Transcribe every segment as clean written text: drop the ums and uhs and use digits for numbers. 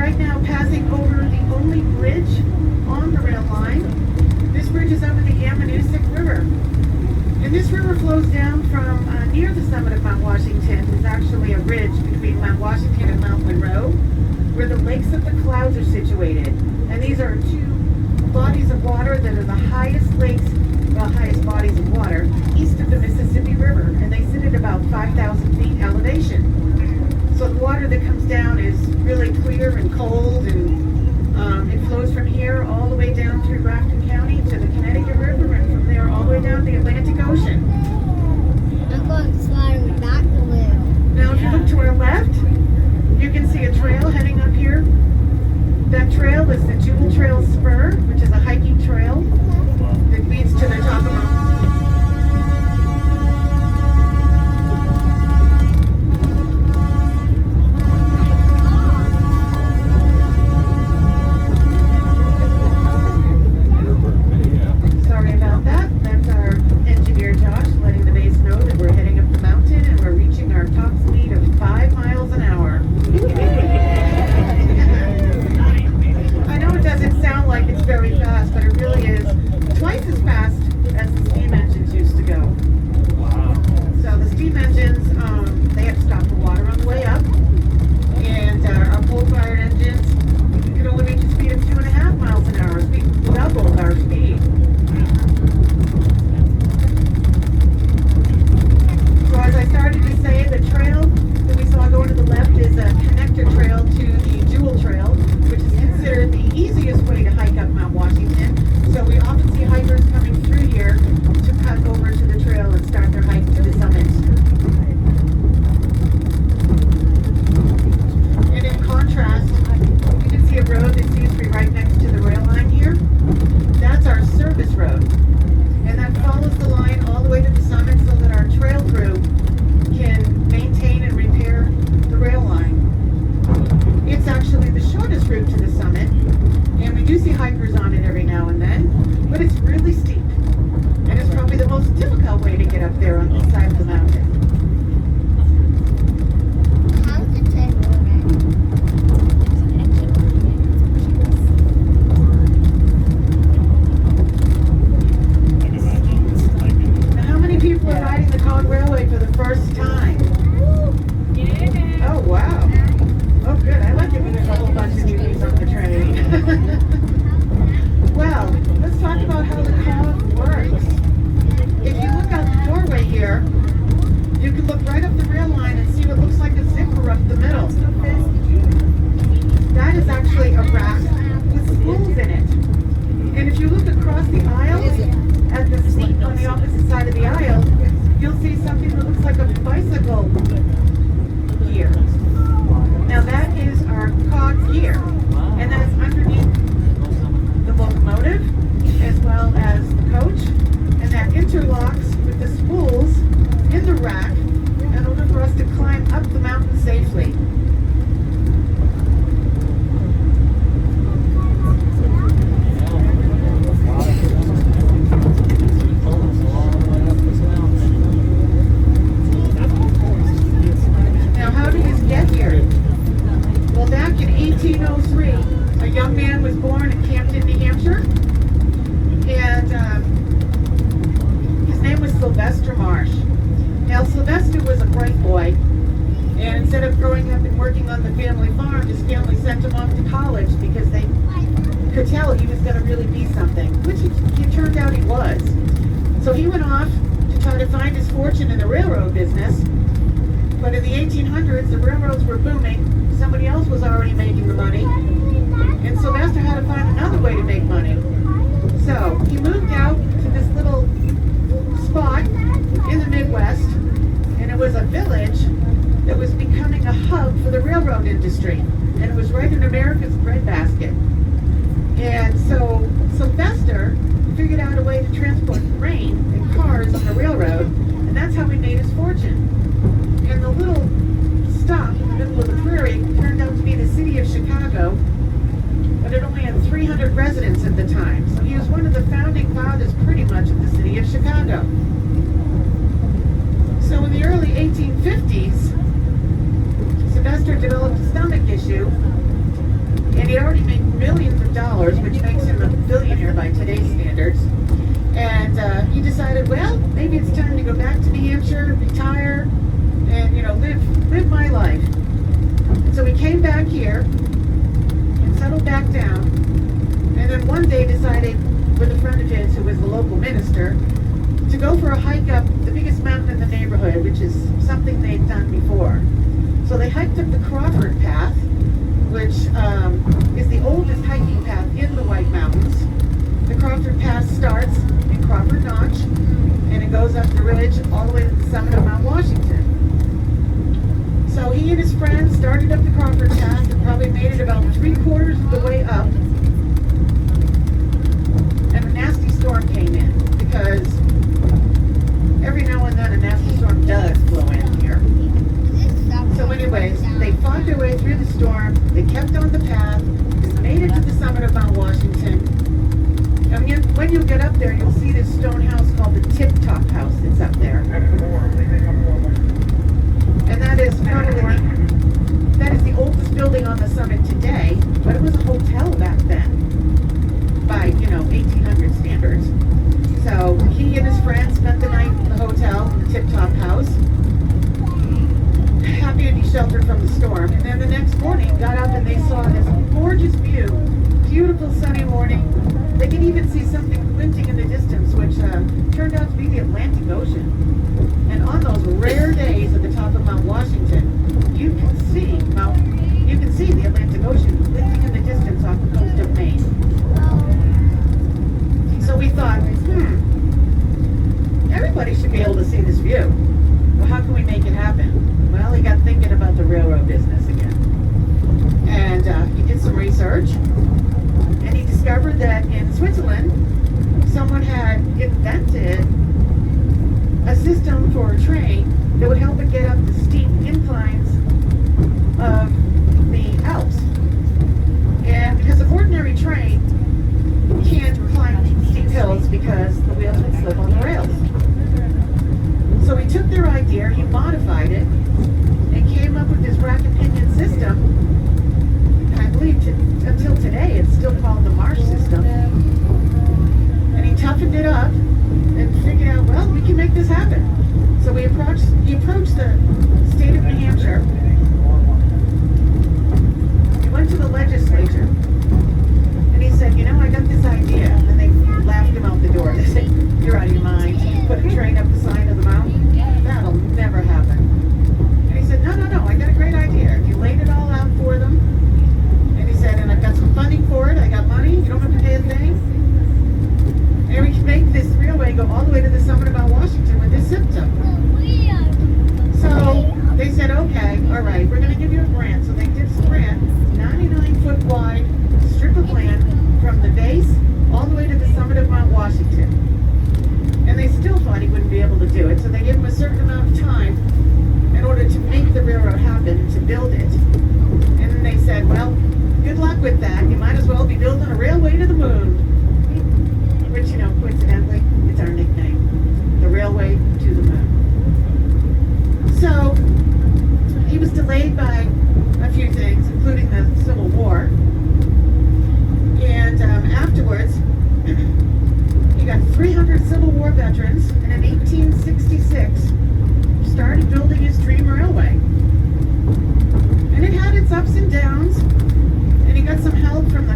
right now passing over the only bridge on the rail line. This bridge is over the Ammonoosuc River. And this river flows down from near the summit of Mount Washington. There's actually a ridge between Mount Washington and Mount Monroe, where the Lakes of the Clouds are situated. And these are two bodies of water that are the highest lakes, well, highest bodies of water east of the Mississippi River. And they sit at about 5,000 feet elevation. So the water that comes down is really clear and cold, and it flows from here all the way down through Grafton County to the Connecticut River, and from there all the way down to the Atlantic Ocean. I'm going sliding back the wheel. Now if you look to our left, you can see a trail heading up here. That trail is the Jewel Trail Spur, which is a hiking trail that leads to the top of Mount. Sorry about that. That's our engineer Josh letting the base know that we're heading up the mountain and we're reaching our top speed of 5 miles an hour. I know it doesn't sound like it's very fast, but it really is twice as fast as the steam engines used to go. Wow. So the steam engines, they had to stop the water on the way up, and our coal-fired engines could only reach a speed of 2.5 miles an hour. We doubled our speed. So as I started to say, the trail that we saw going to the left is a connector trail to the Jewel Trail, which is considered the easiest way to hike up Mount Washington. So we often see hikers coming through here to cut over to the trail and start their hike to the summit. And in contrast, you can see a road that seems to be right next to the rail line here. That's our service road. And that follows the line all the way to the summit so that our trail crew can maintain and repair the rail line. It's actually the shortest route to the summit, and we do see hikers on it every now and then, but it's really steep, and it's probably the most difficult way to get up there on this side of the mountain. How's the train Now, how many people are riding the Cog Railway for the first time? Yeah. Oh, wow. Oh, good. I like it when there's a whole bunch of newbies on the train. Well, let's talk about how the cog works. If you look out the doorway here, you can look right up the rail line and see what looks like a zipper up the middle. That is actually a rack with spools in it. And if you look across the aisle, at the seat on the opposite side of the aisle, you'll see something that looks like a bicycle gear. Now that is our cog gear, and that's underneath the locomotive as well as the coach, and that interlocks with the spools in the rack in order for us to climb up the mountain safely. Now how did this get here? Well, back in 1803, a young man was born in Campden, New Hampshire, and his name was Sylvester Marsh. Now, Sylvester was a bright boy, and instead of growing up and working on the family farm, his family sent him off to college because they could tell he was going to really be something, which it turned out he was. So he went off to try to find his fortune in the railroad business, but in the 1800s, the railroads were booming. Somebody else was already making the money, and Sylvester had to find another way to make money. So he moved out to this little spot in the Midwest, and it was a village that was becoming a hub for the railroad industry, and it was right in America's breadbasket. And so Sylvester figured out a way to transport grain and cars on the railroad, and that's how he made his fortune. And the little stop in the middle of the prairie turned out to be the city of Chicago, but it only had 300 residents at the time. So he was one of the founding fathers pretty much of the city of Chicago. So in the early 1850s, Sylvester developed a stomach issue, adventure, retire, and, you know, live my life. So we came back here and settled back down. And then one day decided, with a friend of his who was the local minister, to go for a hike up the biggest mountain in the neighborhood, which is something they'd done before. So they hiked up the Crawford Path, which is the oldest hiking path in the White Mountains. The Crawford Path starts in Crawford Notch, and it goes up the ridge all the way to the summit of Mount Washington. So he and his friends started up the Crawford Path and probably made it about 3/4 of the way up. And a nasty storm came in, because every now and then a nasty storm does blow in here. So anyways, they fought their way through the storm, they kept on the path, they made it to the summit of Mount Washington. And when you get up there, you'll see this stone house called the Tip Top House that's up there. And that is the oldest building on the summit today, but it was a hotel back then, by, you know, 1800 standards. So he and his friends spent the night in the hotel, in the Tip Top House, happy to be sheltered from the storm. And then the next morning, got up and they saw this gorgeous view, beautiful sunny morning. They could even see something glinting in the distance, which turned out to be the Atlantic Ocean. And on those rare days at the top of Mount Washington, you can see the Atlantic Ocean glinting in the distance off the coast of Maine. So we thought, everybody should be able to see this view. Well, how can we make it happen? Well, he got thinking about the railroad business again. And he did some research, and he discovered that in Switzerland, someone had invented a system for a train that would help it get up the steep inclines of the Alps. And because an ordinary train can't climb steep hills because the wheels would slip on the rails. So he took their idea, he modified it, and came up with this rack and pinion system. And I believe until today it's still called the Marsh system. And he toughened it up and figured out, well, we can make this happen. So he approached the state of New Hampshire. He went to the legislature, and he said, you know, I got this idea. And they laughed him out the door. They said, you're out of your mind. Put a train up the side of the mountain? That'll never happen. And he said, no, I got a great idea. He laid it all out for them. And he said, and I've got some funding for it. I got money. You don't have to pay a thing. And we can make this railway go all the way to the summit of Mount Washington with this system. So they said, okay, all right, we're going to give you a grant. So they did this grant, 99-foot wide strip of land from the base all the way to the summit of Mount Washington. And they still thought he wouldn't be able to do it, so they gave him a certain amount of time in order to make the railroad happen and to build it. And then they said, well, good luck with that. You might as well be building a railway to the moon. Which, you know, coincidentally, it's our nickname. The railway to the moon. So, he was delayed by a few things, including the Civil War. And afterwards, he got 300 Civil War veterans, and in 1866, started building his dream railway. And it had its ups and downs, and he got some help from the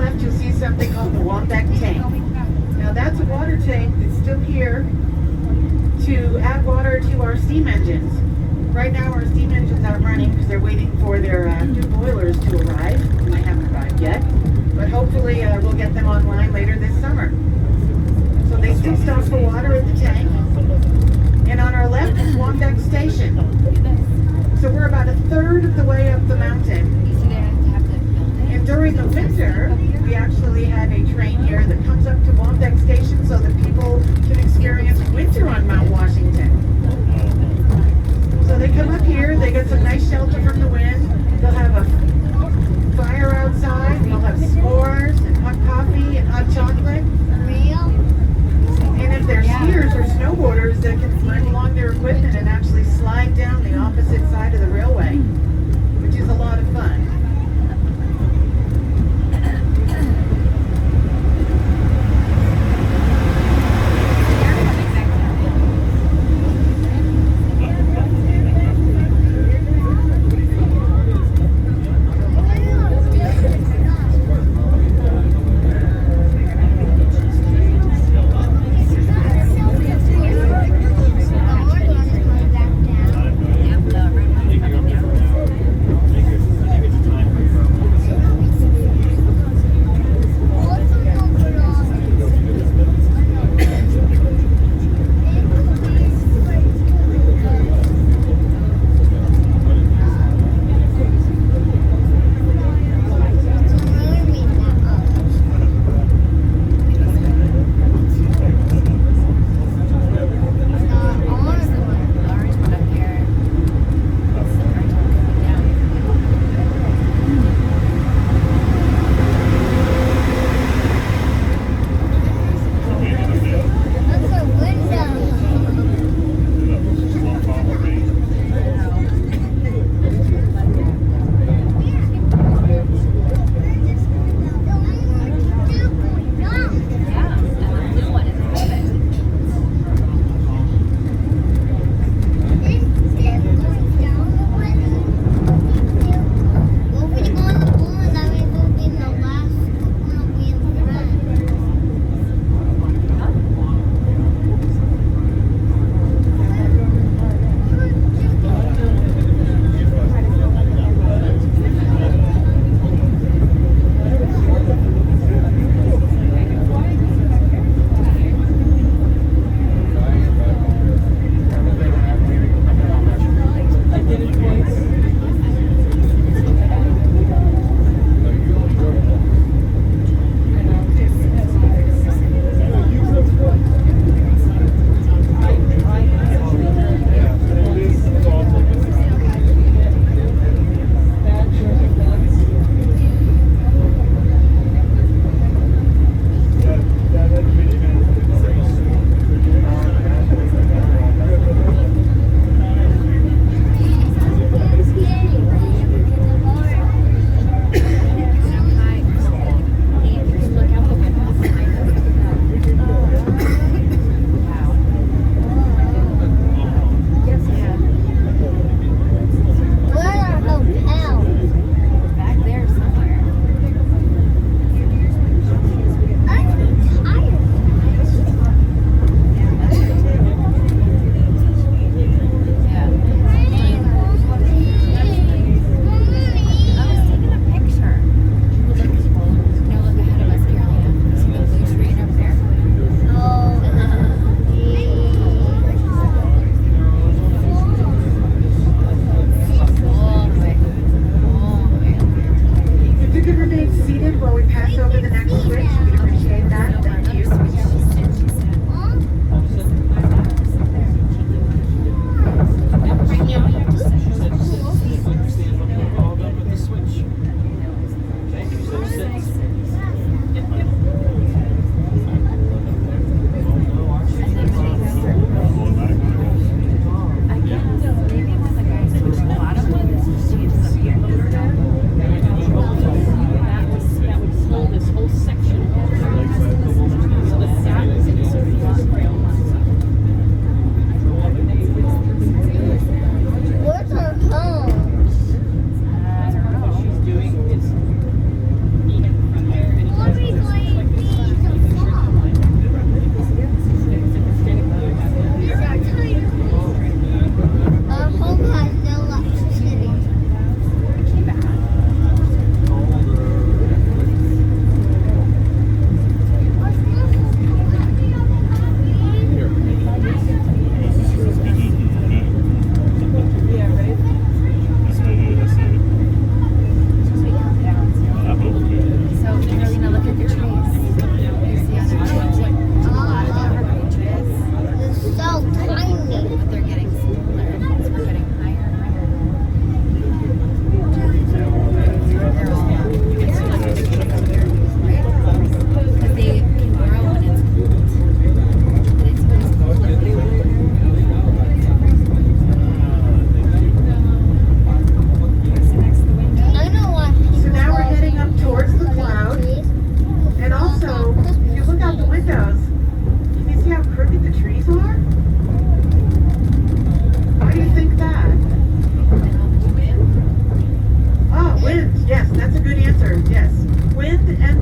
left, you'll see something called the Wombeck tank. Now that's a water tank that's still here to add water to our steam engines. Right now our steam engines aren't running because they're waiting for their new boilers to arrive, and they haven't arrived yet. But hopefully we'll get them online later this summer. So they still stop for water at the tank. And on our left is Wombeck Station. So we're about a third of the way up the mountain. And during the winter, we actually have a train here that comes up to Wombeck Station so that people can experience winter on Mount Washington. So they come up here, they get some nice shelter from the wind, they'll have a fire outside, they'll have s'mores and hot coffee and hot chocolate. And if they're skiers or snowboarders, they can run along their equipment and actually slide down the opposite side of the railway, which is a lot of fun.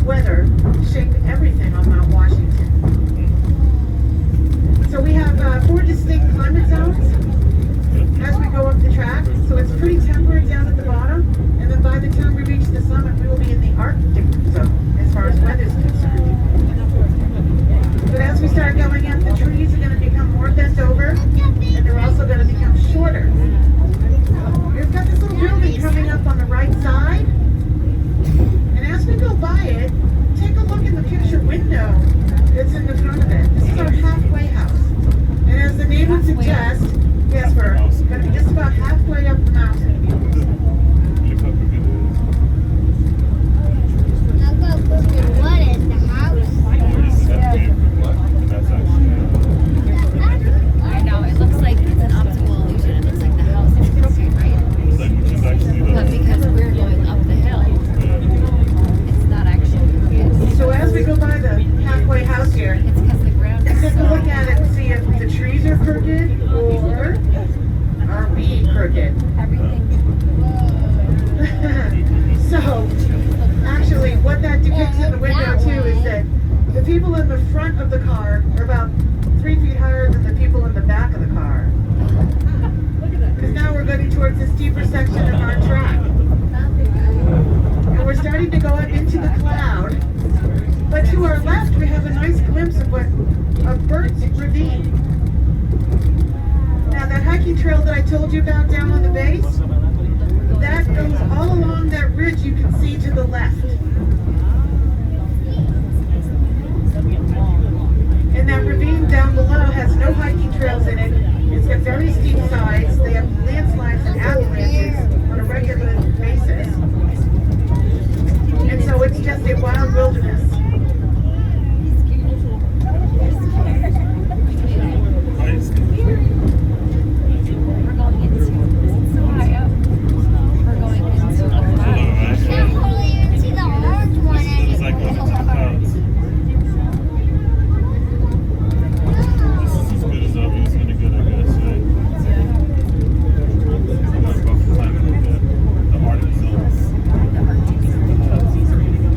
weather shaped everything on Mount Washington. So we have 4 distinct climate zones as we go up the track. So it's pretty temperate down at the bottom, and then by the time we reach the summit, we will be in the Arctic zone as far as weather is concerned. But as we start going up, the trees are going to become more bent over, and they're also going to become shorter. We've got this little building coming up on the right side, and as we go by it, take a look in the picture window that's in the front of it. This is our halfway house. And as the name would suggest, yes, we're going to be just about halfway up the mountain. What is the house? I know, it looks like it's an optical illusion. It looks like the house is pictured, right? But because we're going up the hill, it's not actually crooked. So as we go by the halfway house here, It's because the ground is take a so... look at it and see if the trees are crooked or are we crooked. Everything. So, actually, what that depicts in the window too is that the people in the front of the car are about 3 feet higher than the people in the back of the car. Because now we're getting towards this steeper section of our track. And we're starting to go up into the cloud. But to our left, we have a nice glimpse of a Burt's Ravine. Now, that hiking trail that I told you about down on the base, that goes all along that ridge you can see to the left. And that ravine down below has no hiking trails in it. It's got very steep sides. They have landslides and avalanches on a regular basis. And so it's just a wild wilderness. We're going into... It's so high up. We're going into a cloud. I can't hardly even see the orange one anymore.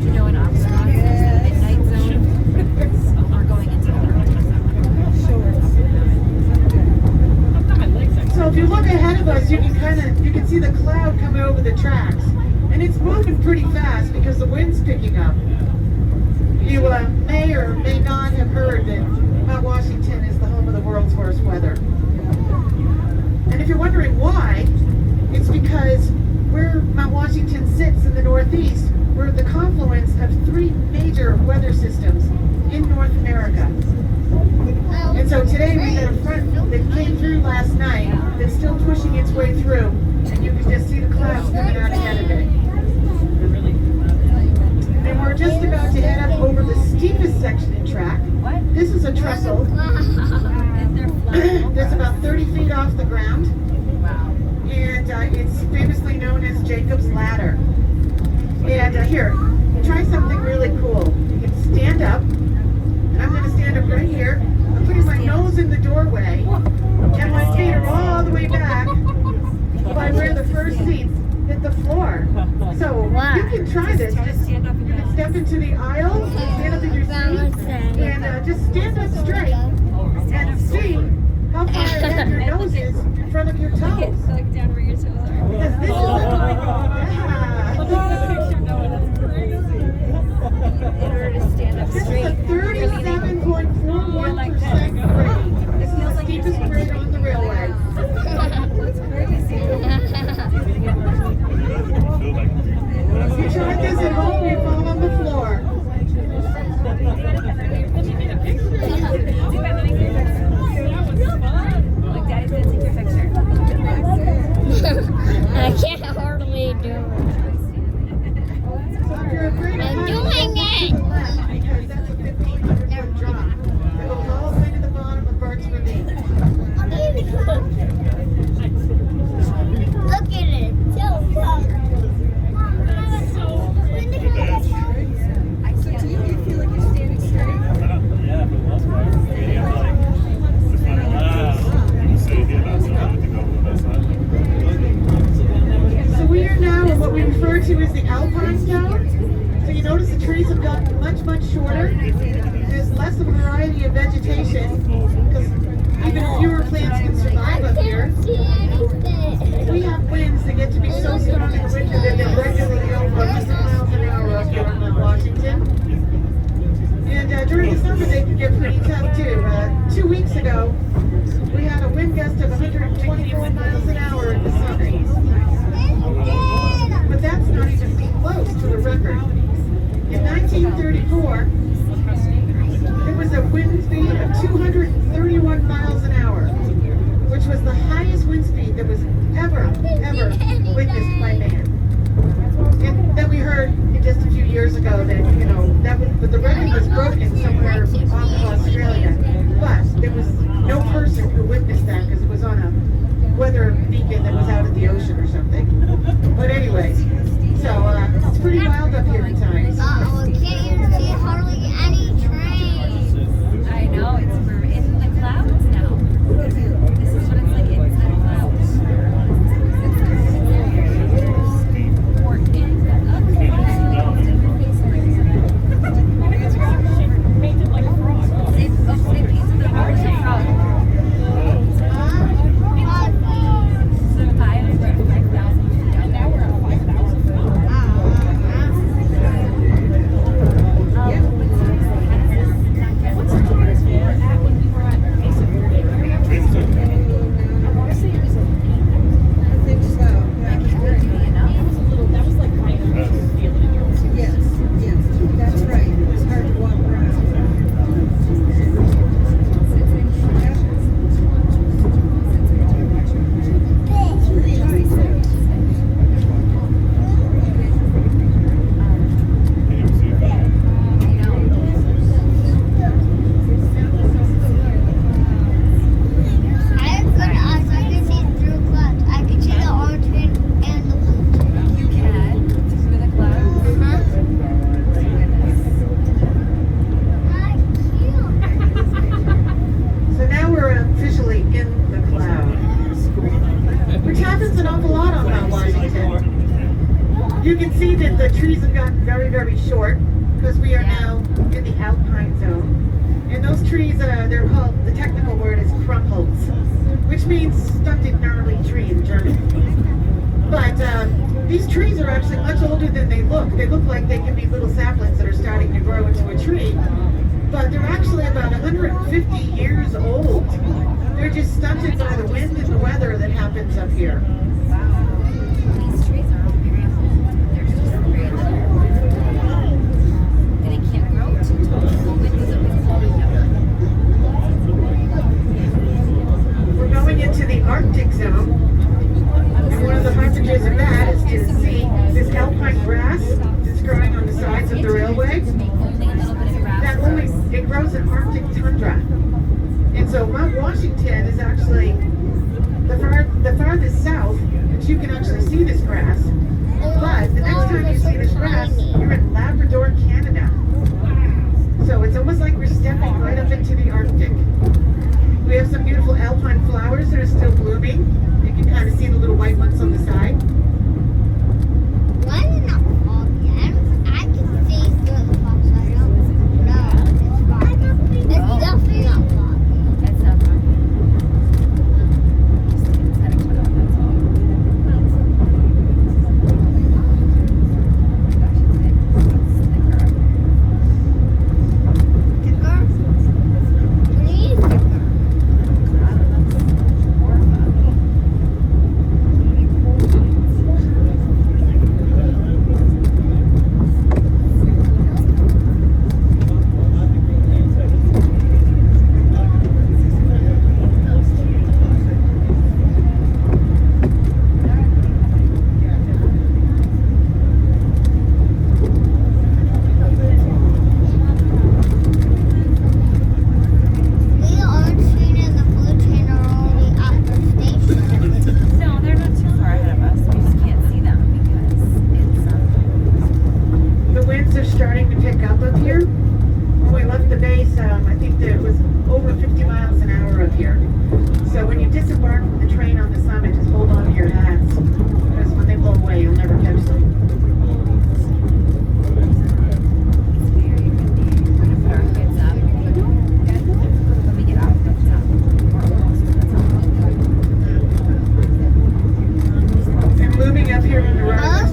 You know, in Armstrong, there's the midnight zone. We're going into the Arctic zone. So if you look ahead of us, you can see the cloud coming over the tracks. And it's moving pretty fast because the wind's picking up. You may or may not have heard that Mount Washington is the home of the world's worst weather. And if you're wondering why, it's because where Mount Washington sits in the Northeast, we're at the confluence of 3 major weather systems in North America. And so today we had a front that came through last night that's still pushing its way through, and you can just see the clouds coming out ahead of it. And we're just about to head up over the steepest section in track. This is a trestle that's about 30 feet off the ground. And it's famously known as Jacob's Ladder. And here, try something really cool. You can stand up, and I'm going to stand up right here. I'm putting my nose in the doorway, and my feet are all the way back by where the first seats hit the floor. So you can try this. Just, you can step into the aisle, stand up in your seat, and just stand up straight and see how far ahead your nose is in front of your toes. Like down where your toes are. Because this is In order to stand up This is straight. a 37.41% grade. This is the steepest grade on the railway. That's crazy. If you tried this at home, you'd fall on the floor. Like, Daddy's gonna take your picture. I can't hardly do it. So if you're afraid of I'm heights, doing it. because that's a 1,500-foot drop. It goes all the way to the bottom of Burt's Ravine. Look at it. So far. So do you feel like you're standing straight? Yeah, for the most part. So we are now in what we refer to as the Alpine Zone. So you notice the trees have gotten much, much shorter. There's less of a variety of vegetation because even fewer plants can survive up here. We have winds that get to be so strong in the winter that they're regularly over 100 miles an hour up here in Mount Washington. And during the summer they can get pretty tough too. 2 weeks ago, we had a wind gust of 124 miles an hour in the summer. But that's not even close to the record. In 1934, there was a wind speed of 231 miles an hour, which was the highest wind speed that was ever witnessed by man. And then we heard just a few years ago that, but the record was broken somewhere off of Australia. But there was no person who witnessed that because it was on a weather beacon that was out in the ocean or something. But anyway, so it's pretty wild up here at times. Can't you see hardly any trains? I know, we're in the clouds now. This is what it's like inside the clouds. Or in the painted like a frog. They painted the road like a frog. So 5,000 feet up. Now we're at 5,000 feet. You can see that the trees have gotten very short because we are now in the alpine zone. And those trees, they're called, the technical word is Krummholz, which means stunted gnarly tree in German. But these trees are actually much older than they look. They look like they can be little saplings that are starting to grow into a tree. But they're actually about 150 years old. They're just stunted by the wind and the weather that happens up here. These trees are all very old. They're just very little. And they can't grow too tall. The wind is always blowing them. We're going into the Arctic zone. And one of the advantages of that is to see this alpine grass that's growing on the sides of the railway. Only a little bit of grass. It grows in Arctic tundra. And so Mount Washington is actually the farthest south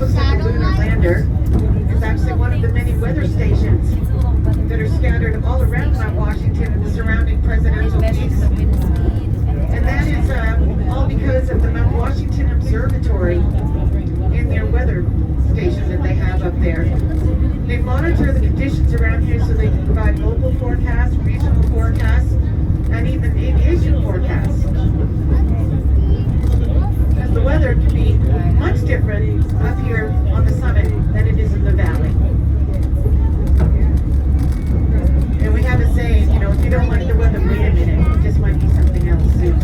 looks like a lunar lander. It's actually one of the many weather stations that are scattered all around Mount Washington and the surrounding presidential peaks. And that is all because of the Mount Washington Observatory and their weather station that they have up there. They monitor the conditions around here so they can provide local forecasts, regional forecasts, and even aviation forecasts. Because the weather can be much different up here on the summit than it is in the valley. And we have a saying, you know, if you don't like the weather, wait a minute. It just might be something else soon.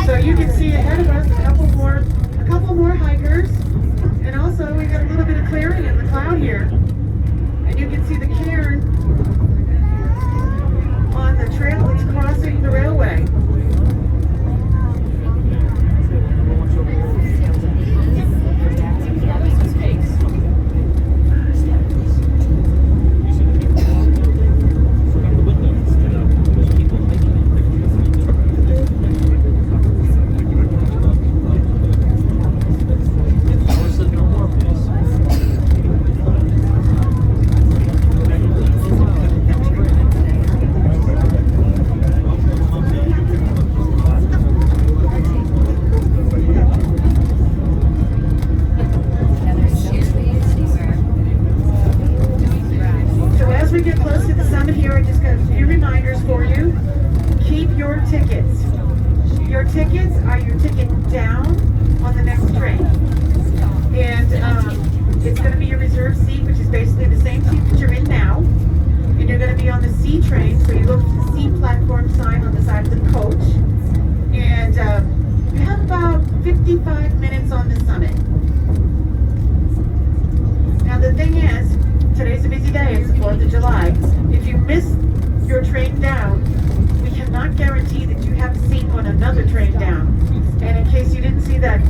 So you can see ahead of us a couple more hikers, and also we got a there. And you can see the cairn on the trail that's crossing the railway. So as we get close to the summit here, I just got a few reminders for you. Keep your tickets. Your tickets are your ticket down on the next train. And it's going to be your reserved seat, which is basically the same seat that you're in now. And you're going to be on the C train, so you look at the C platform sign on the side of the coach. And you have about 55 minutes on the summit. Now the thing is, today's a busy day, it's the 4th of July. If you miss your train down, we cannot guarantee that you have a seat on another train down. And in case you didn't see that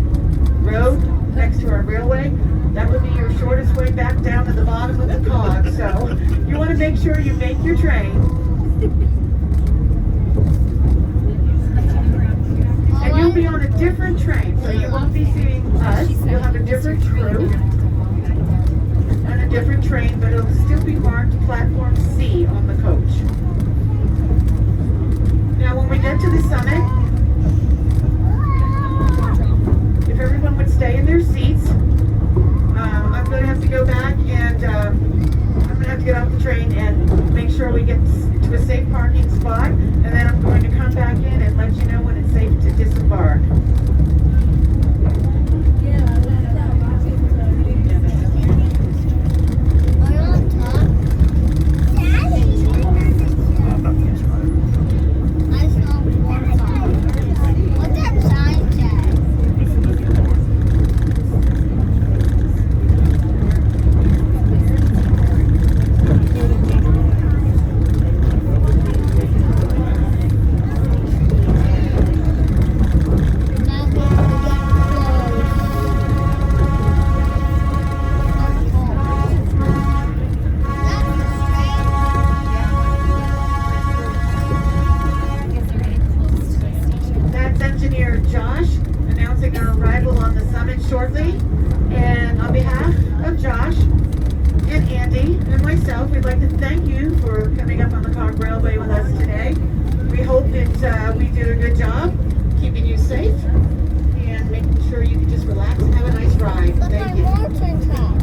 road next to our railway, that would be your shortest way back down to the bottom of the cog. So you want to make sure you make your train. And you'll be on a different train, so you won't be seeing us. You'll have a different crew on a different train, but it'll still be marked platform C on the coach. Now when we get to the summit, if everyone would stay in their seats, I'm going to have to go back and I'm going to have to get off the train and make sure we get to a safe parking spot, and then I'm going to come back in and let you know when it's safe to disembark. Engineer Josh announcing our arrival on the summit shortly. And on behalf of Josh and Andy and myself, we'd like to thank you for coming up on the Cog Railway with us today. We hope that we did a good job keeping you safe and making sure you can just relax and have a nice ride. Thank you.